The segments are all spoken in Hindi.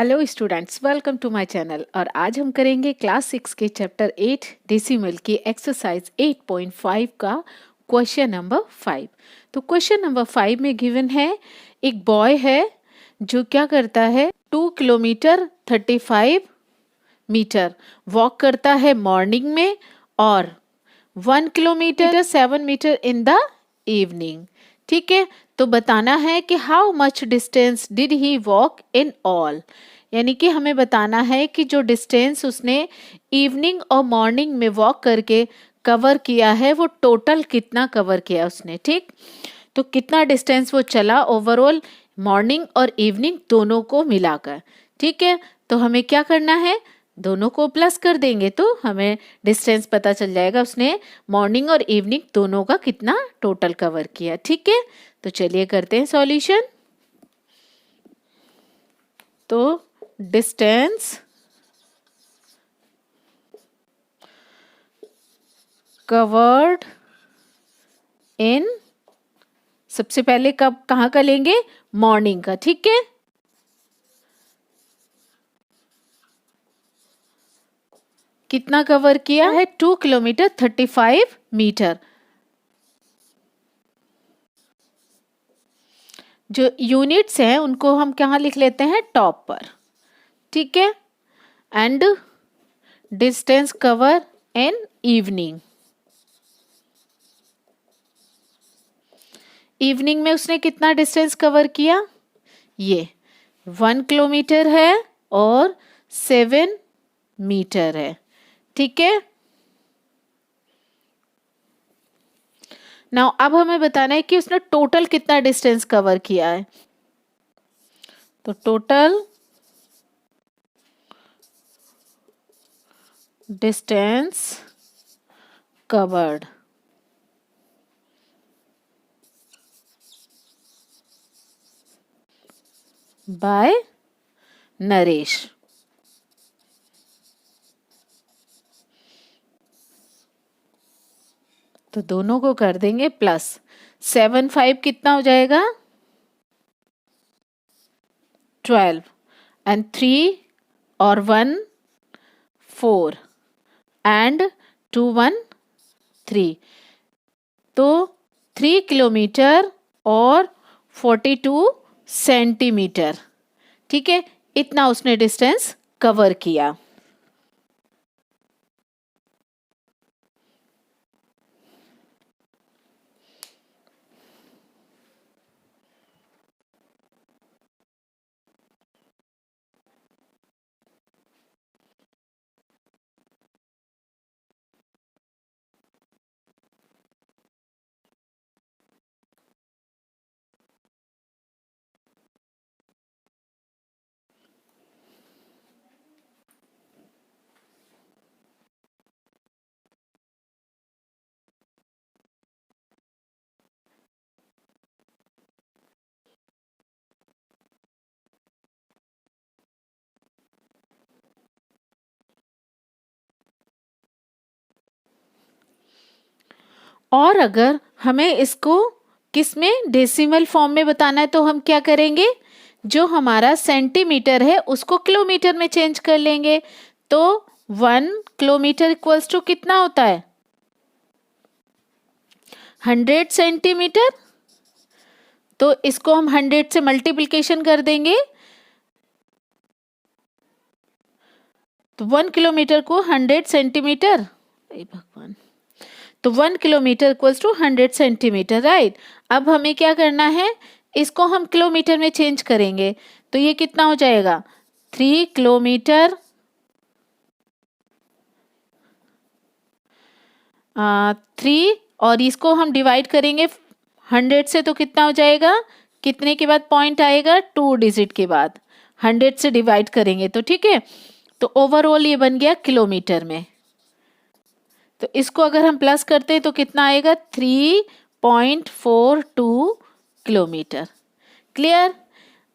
Hello students, welcome to my channel. और आज हम करेंगे क्लास 6 के चैप्टर 8 डेसिमल की एक्सरसाइज 8.5 का क्वेश्चन नंबर 5। तो क्वेश्चन नंबर 5 में गिवन है, एक बॉय है जो क्या करता है 2 किलोमीटर 35 मीटर वॉक करता है मॉर्निंग में और 1 kilometre 7 metre in the evening. ठीक है, तो बताना है कि how much distance did he walk in all, यानी कि हमें बताना है कि जो डिस्टेंस उसने इवनिंग और मॉर्निंग में वॉक करके कवर किया है वो टोटल कितना कवर किया उसने। ठीक, तो कितना डिस्टेंस वो चला ओवरऑल मॉर्निंग और इवनिंग दोनों को मिलाकर। ठीक है, तो हमें क्या करना है, दोनों को प्लस कर देंगे तो हमें डिस्टेंस पता चल जाएगा उसने मॉर्निंग और इवनिंग दोनों का कितना टोटल कवर किया। ठीक है, तो चलिए करते हैं सॉल्यूशन। तो डिस्टेंस कवर्ड इन, सबसे पहले कब कहाँ का लेंगे, मॉर्निंग का। ठीक है, कितना कवर किया है, 2 किलोमीटर 35 मीटर। जो यूनिट्स हैं उनको हम कहाँ लिख लेते हैं, टॉप पर। ठीक है, and distance cover in evening, evening में उसने कितना डिस्टेंस कवर किया, ये 1 किलोमीटर है और 7 मीटर है। ठीक है, नाउ अब हमें बताना है कि उसने टोटल कितना डिस्टेंस कवर किया है। तो total distance covered by Naresh. तो दोनों को कर देंगे प्लस, 7 5 कितना हो जाएगा, 12 एंड 3 और 1 4 एंड 2 1 3, तो 3 किलोमीटर और 42 सेंटीमीटर। ठीक है, इतना उसने डिस्टेंस कवर किया। और अगर हमें इसको किस में, डेसिमल फॉर्म में बताना है तो हम क्या करेंगे, जो हमारा सेंटीमीटर है उसको किलोमीटर में चेंज कर लेंगे। तो 1 किलोमीटर इक्वल्स टू कितना होता है, 100 सेंटीमीटर। तो इसको हम 100 से मल्टीप्लिकेशन कर देंगे, तो 1 किलोमीटर को 100 सेंटीमीटर, भगवान, तो 1 kilometre equals to 100 centimetre, right. अब हमें क्या करना है, इसको हम किलोमीटर में चेंज करेंगे तो ये कितना हो जाएगा, 3 किलोमीटर 3, और इसको हम डिवाइड करेंगे 100 से तो कितना हो जाएगा, कितने के बाद पॉइंट आएगा, 2 डिजिट के बाद 100 से डिवाइड करेंगे तो। ठीक है, तो ओवरऑल ये बन गया किलोमीटर में। तो इसको अगर हम प्लस करते हैं तो कितना आएगा, 3.42 किलोमीटर। क्लियर,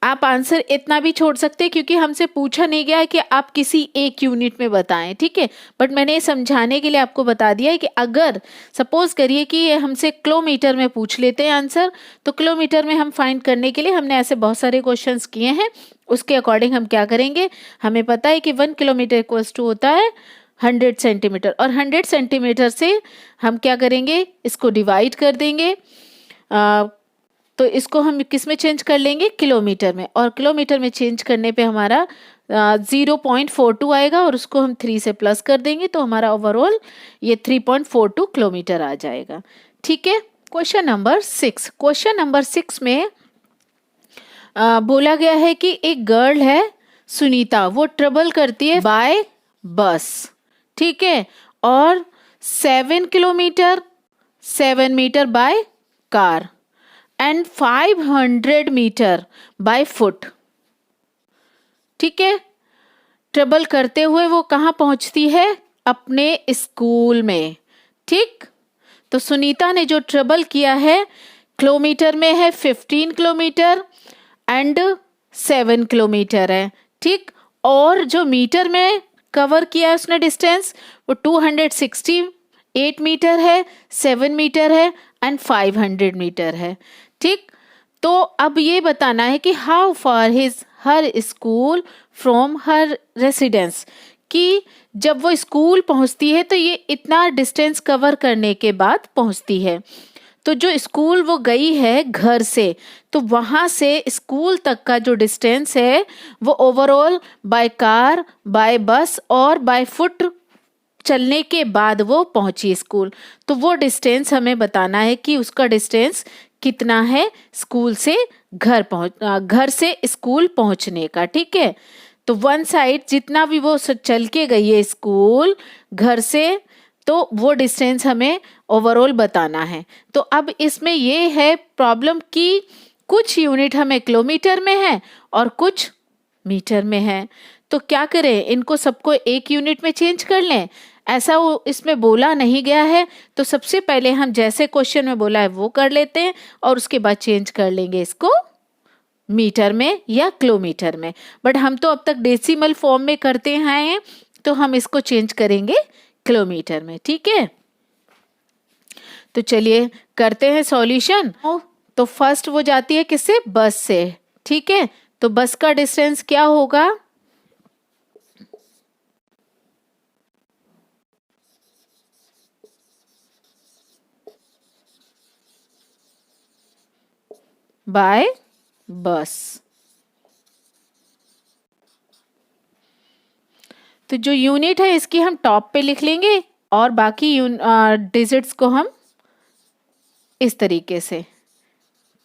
आप आंसर इतना भी छोड़ सकते हैं क्योंकि हमसे पूछा नहीं गया है कि आप किसी एक यूनिट में बताएं। ठीक है, बट मैंने ये समझाने के लिए आपको बता दिया है कि अगर सपोज करिए कि ये हमसे किलोमीटर में पूछ लेते हैं आंसर, तो किलोमीटर में हम फाइंड करने के लिए हमने ऐसे बहुत सारे क्वेश्चंस किए हैं, उसके अकॉर्डिंग हम क्या करेंगे, हमें पता है कि 1 किलोमीटर इक्वल्स टू होता है 100 सेंटीमीटर, और 100 सेंटीमीटर से हम क्या करेंगे, इसको डिवाइड कर देंगे। तो इसको हम किस में चेंज कर लेंगे, किलोमीटर में, और किलोमीटर में चेंज करने पे हमारा 0.42 आएगा, और उसको हम 3 से प्लस कर देंगे तो हमारा ओवरऑल ये 3.42 किलोमीटर आ जाएगा। ठीक है। क्वेश्चन नंबर 6, क्वेश्चन नंबर 6 में बोला गया है कि एक गर्ल है सुनीता, वो ट्रेवल करती है बाय बस, ठीक है, और 7 metre by car and 500 metre by foot. ठीक है। ट्रेवल करते हुए वो कहाँ पहुंचती है, अपने स्कूल में। ठीक। तो सुनीता ने जो ट्रेवल किया है किलोमीटर में है 15 किलोमीटर एंड 7 किलोमीटर है। ठीक। और जो मीटर में कवर किया है उसने डिस्टेंस, वो 268 मीटर है, 7 मीटर है एंड 500 मीटर है। ठीक। तो अब ये बताना है कि how far her school from her residence, कि जब वो स्कूल पहुंचती है तो ये इतना डिस्टेंस कवर करने के बाद पहुंचती है। तो जो स्कूल वो गई है घर से, तो वहाँ से स्कूल तक का जो डिस्टेंस है वो ओवरऑल बाय कार, बाय बस और बाय फुट चलने के बाद वो पहुंची स्कूल। तो वो डिस्टेंस हमें बताना है कि उसका डिस्टेंस कितना है स्कूल से घर से स्कूल पहुंचने का। ठीक है। तो वन साइड जितना भी वो चल के गई है स्कूल घर से, तो वो डिस्टेंस हमें ओवरऑल बताना है। तो अब इसमें ये है प्रॉब्लम कि कुछ यूनिट हमें किलोमीटर में है और कुछ मीटर में है। तो क्या करें, इनको सबको एक यूनिट में चेंज कर लें, ऐसा वो इसमें बोला नहीं गया है। तो सबसे पहले हम जैसे क्वेश्चन में बोला है वो कर लेते हैं और उसके बाद चेंज कर लेंगे इसको मीटर में या किलोमीटर में। बट हम तो अब तक डेसिमल फॉर्म में करते हैं, तो हम इसको चेंज करेंगे किलोमीटर में। ठीक है। तो चलिए करते हैं सॉल्यूशन। तो फर्स्ट वो जाती है किससे, बस से। ठीक है। तो बस का डिस्टेंस क्या होगा, बाय बस। तो जो यूनिट है इसकी हम टॉप पे लिख लेंगे और बाकी डिजिट्स को हम इस तरीके से,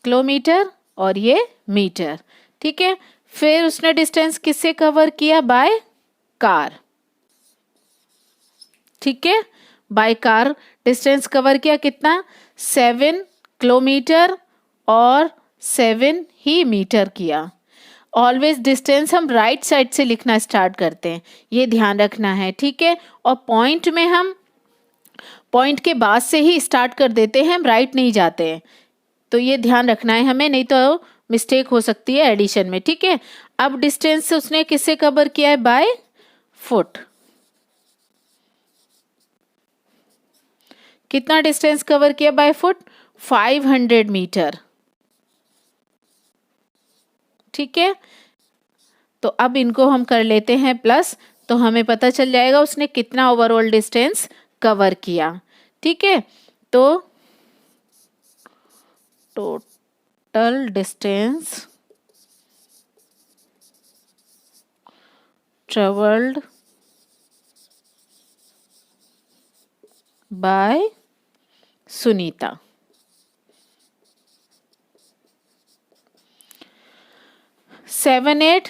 किलोमीटर और ये मीटर। ठीक है। फिर उसने डिस्टेंस किससे कवर किया, बाय कार। ठीक है। बाय कार डिस्टेंस कवर किया कितना, 7 किलोमीटर और 7 ही मीटर किया। ऑलवेज डिस्टेंस हम राइट साइड से लिखना स्टार्ट करते हैं, ये ध्यान रखना है। ठीक है। और पॉइंट में हम पॉइंट के बाद से ही स्टार्ट कर देते हैं, हम राइट नहीं जाते हैं। तो ये ध्यान रखना है हमें, नहीं तो मिस्टेक हो सकती है एडिशन में। ठीक है। अब डिस्टेंस उसने किससे कवर किया है, बाय फुट। कितना डिस्टेंस कवर किया बाय फुट, 500 मीटर। ठीक है। तो अब इनको हम कर लेते हैं प्लस, तो हमें पता चल जाएगा उसने कितना ओवरऑल डिस्टेंस कवर किया। ठीक है। तो total distance travelled by Sunita. 7 8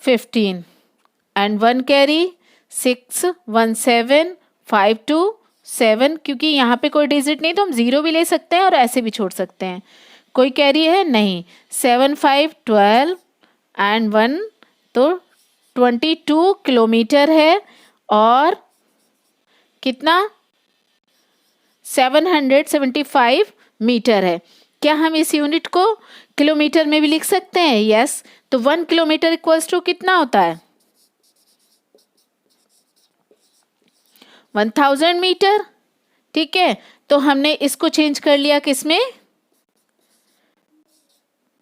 15 and 1 carry 6 1 7 5 2 7। क्योंकि यहाँ पे कोई डिजिट नहीं तो हम 0 भी ले सकते हैं और ऐसे भी छोड़ सकते हैं। कोई कैरी है नहीं, 7 5 12 एंड 1, तो 22 किलोमीटर है और कितना, 775 मीटर है। क्या हम इस यूनिट को किलोमीटर में भी लिख सकते हैं, यस। तो 1 किलोमीटर इक्वल्स टू कितना होता है, 1000 मीटर। ठीक है। तो हमने इसको चेंज कर लिया किसमें,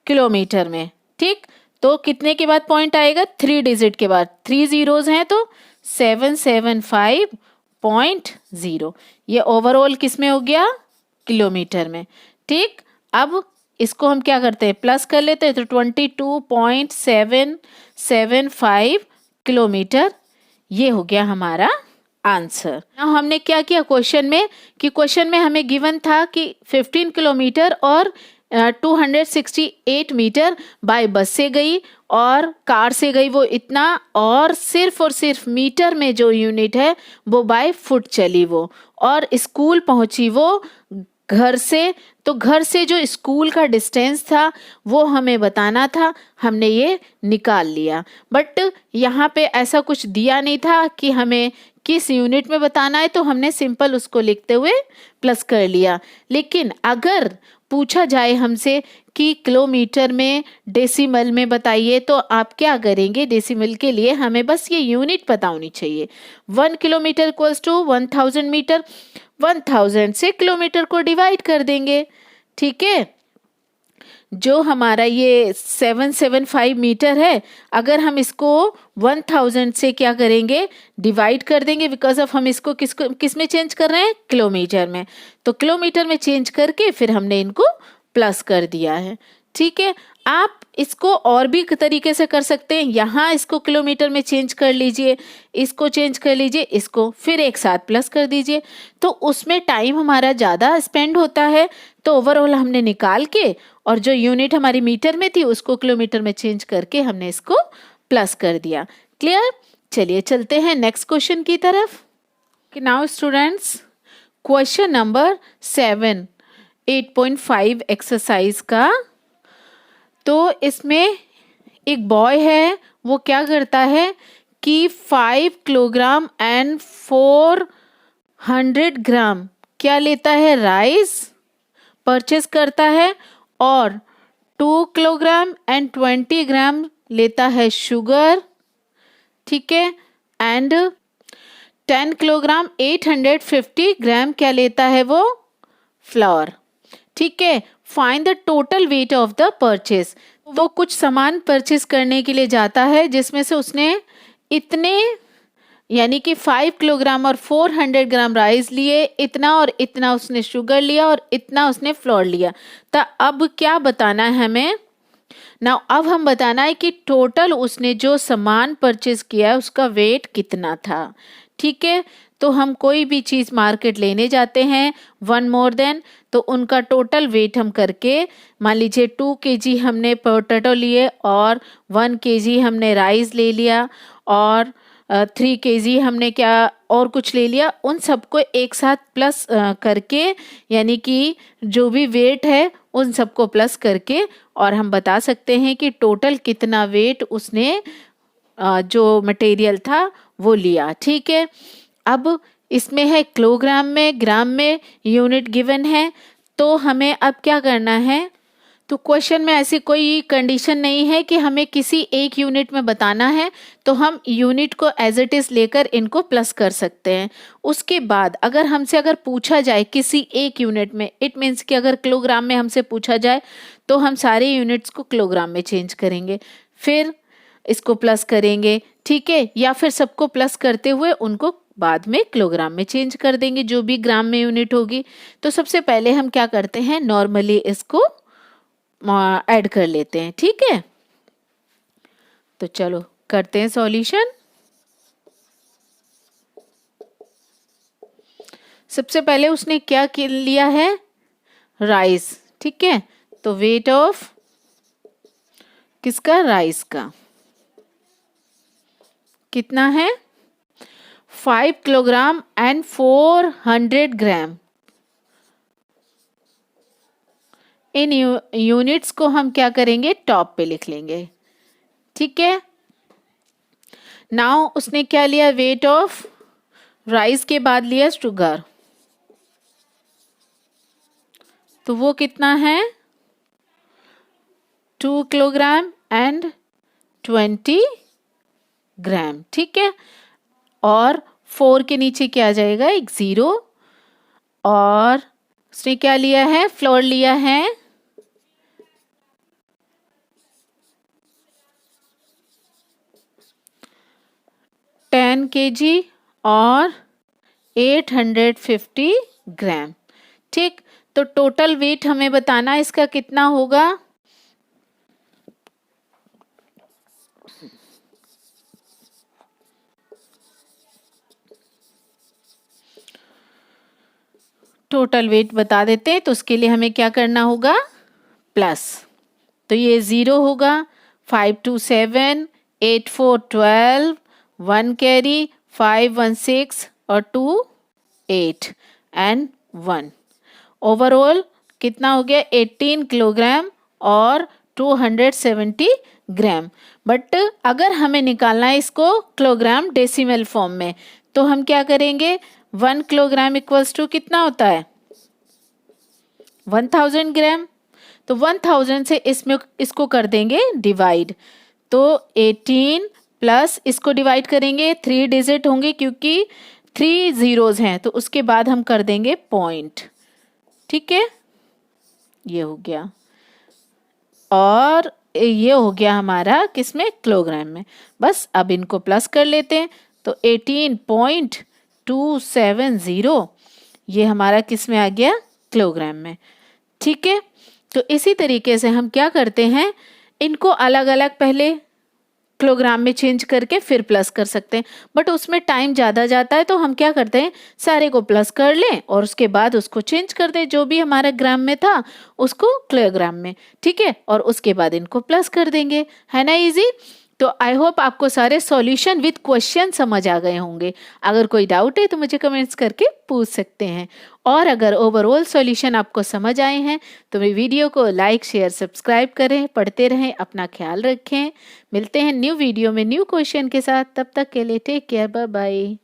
किलोमीटर में। ठीक। तो कितने के बाद पॉइंट आएगा, 3 डिजिट के बाद, 3 जीरोज हैं तो 775.0। ये ओवरऑल किस में हो गया, किलोमीटर में। ठीक, अब इसको हम क्या करते हैं, प्लस कर लेते हैं, तो 22.775 किलोमीटर ये हो गया हमारा आंसर। हमने क्या किया क्वेश्चन में, कि क्वेश्चन में हमें गिवन था कि 15 किलोमीटर और 268 मीटर बाय बस से गई और कार से गई वो इतना, और सिर्फ मीटर में जो यूनिट है वो बाय फुट चली वो, और स्कूल पहुंची वो घर से। तो घर से जो स्कूल का डिस्टेंस था वो हमें बताना था, हमने ये निकाल लिया। बट यहाँ पे ऐसा कुछ दिया नहीं था कि हमें किस यूनिट में बताना है, तो हमने सिंपल उसको लिखते हुए प्लस कर लिया। लेकिन अगर पूछा जाए हमसे कि किलोमीटर में डेसिमल में बताइए, तो आप क्या करेंगे, डेसिमल के लिए हमें बस ये यूनिट पता होनी चाहिए। 1 किलोमीटर इक्वल्स टू 1000 मीटर, 1000 से किलोमीटर को डिवाइड कर देंगे। ठीक है, जो हमारा ये 775 मीटर है, अगर हम इसको 1000 से क्या करेंगे, डिवाइड कर देंगे, बिकॉज ऑफ हम इसको किस में चेंज कर रहे हैं, किलोमीटर में। तो किलोमीटर में चेंज करके फिर हमने इनको प्लस कर दिया है। ठीक है, आप इसको और भी तरीके से कर सकते हैं। यहाँ इसको किलोमीटर में चेंज कर लीजिए, इसको चेंज कर लीजिए, इसको फिर एक साथ प्लस कर दीजिए, तो उसमें टाइम हमारा ज़्यादा स्पेंड होता है। तो ओवरऑल हमने निकाल के, और जो यूनिट हमारी मीटर में थी उसको किलोमीटर में चेंज करके हमने इसको प्लस कर दिया। क्लियर, चलिए चलते हैं नेक्स्ट क्वेश्चन की तरफ। Now students, question number 7 8.5 exercise का। तो इसमें एक बॉय है, वो क्या करता है कि 5 किलोग्राम एंड 400 ग्राम क्या लेता है, राइस परचेस करता है, और 2 किलोग्राम एंड 20 ग्राम लेता है शुगर। ठीक है, एंड 10 किलोग्राम 850 ग्राम क्या लेता है वो, फ्लावर। ठीक है, find the total weight of the purchase. तो कुछ सामान परचेस करने के लिए जाता है जिसमें से उसने इतने, यानी कि 5 किलोग्राम और 400 ग्राम राइस लिए, इतना और इतना उसने शुगर लिया, और इतना उसने फ्लोर लिया। तो अब क्या बताना है हमें ना, अब हम बताना है कि टोटल उसने जो सामान परचेस किया है उसका वेट कितना था। ठीक है, तो हम कोई भी चीज़ मार्केट लेने जाते हैं 1 मोर देन, तो उनका टोटल वेट हम करके, मान लीजिए 2 kg हमने पोटैटो लिए और 1 kg हमने राइस ले लिया और 3 kg हमने क्या और कुछ ले लिया, उन सबको एक साथ प्लस करके, यानी कि जो भी वेट है उन सबको प्लस करके, और हम बता सकते हैं कि टोटल कितना वेट उसने जो मटेरियल था वो लिया। ठीक है, अब इसमें है किलोग्राम में, ग्राम में, यूनिट गिवन है, तो हमें अब क्या करना है। तो क्वेश्चन में ऐसी कोई कंडीशन नहीं है कि हमें किसी एक यूनिट में बताना है, तो हम यूनिट को एज इट इज़ लेकर इनको प्लस कर सकते हैं। उसके बाद अगर हमसे पूछा जाए किसी एक यूनिट में, इट मीन्स कि अगर किलोग्राम में हमसे पूछा जाए तो हम सारे यूनिट्स को किलोग्राम में चेंज करेंगे, फिर इसको प्लस करेंगे। ठीक है, या फिर सबको प्लस करते हुए उनको बाद में किलोग्राम में चेंज कर देंगे, जो भी ग्राम में यूनिट होगी। तो सबसे पहले हम क्या करते हैं, नॉर्मली इसको ऐड कर लेते हैं। ठीक है, तो चलो करते हैं सॉल्यूशन। सबसे पहले उसने क्या लिया है, राइस। ठीक है, तो वेट ऑफ किसका, राइस का कितना है, 5 kilogram and 400 gram. In units को हम क्या करेंगे, टॉप पे लिख लेंगे। ठीक है, नाउ उसने क्या लिया, वेट ऑफ राइस के बाद लिया शुगर, तो वो कितना है, 2 किलोग्राम एंड 20 ग्राम। ठीक है, और 4 के नीचे क्या आ जाएगा, एक 0, और उसने क्या लिया है, फ्लोर लिया है 10 kg और 850 ग्राम। ठीक, तो टोटल वेट हमें बताना इसका कितना होगा। टोटल वेट बता देते हैं, तो उसके लिए हमें क्या करना होगा, प्लस। तो ये 0 होगा, 5 2 7, 8 4 12, 1 कैरी, 5 1 6 और 2 8 एंड 1। ओवरऑल कितना हो गया, 18 किलोग्राम और 270 ग्राम। बट अगर हमें निकालना है इसको किलोग्राम डेसिमल फॉर्म में, तो हम क्या करेंगे, 1 किलोग्राम इक्वल्स टू कितना होता है, 1000 ग्राम। तो 1000 से इसमें इसको कर देंगे डिवाइड, तो 18 प्लस इसको डिवाइड करेंगे, 3 डिजिट होंगे क्योंकि 3 जीरोज हैं, तो उसके बाद हम कर देंगे पॉइंट। ठीक है, ये हो गया, और ये हो गया हमारा किसमें, किलोग्राम में। बस अब इनको प्लस कर लेते हैं, तो 18.270 ये हमारा किस में आ गया, किलोग्राम में। ठीक है, तो इसी तरीके से हम क्या करते हैं, इनको अलग अलग पहले किलोग्राम में चेंज करके फिर प्लस कर सकते हैं, बट उसमें टाइम ज़्यादा जाता है, तो हम क्या करते हैं, सारे को प्लस कर लें और उसके बाद उसको चेंज कर दें, जो भी हमारा ग्राम में था उसको किलोग्राम में। ठीक है, और उसके बाद इनको प्लस कर देंगे, है ना इजी। तो आई होप आपको सारे सॉल्यूशन विद क्वेश्चन समझ आ गए होंगे। अगर कोई डाउट है तो मुझे कमेंट्स करके पूछ सकते हैं, और अगर ओवरऑल सॉल्यूशन आपको समझ आए हैं तो मेरी वीडियो को लाइक शेयर सब्सक्राइब करें, पढ़ते रहें, अपना ख्याल रखें। मिलते हैं न्यू वीडियो में न्यू क्वेश्चन के साथ, तब तक के लिए टेक केयर, बाय बाय।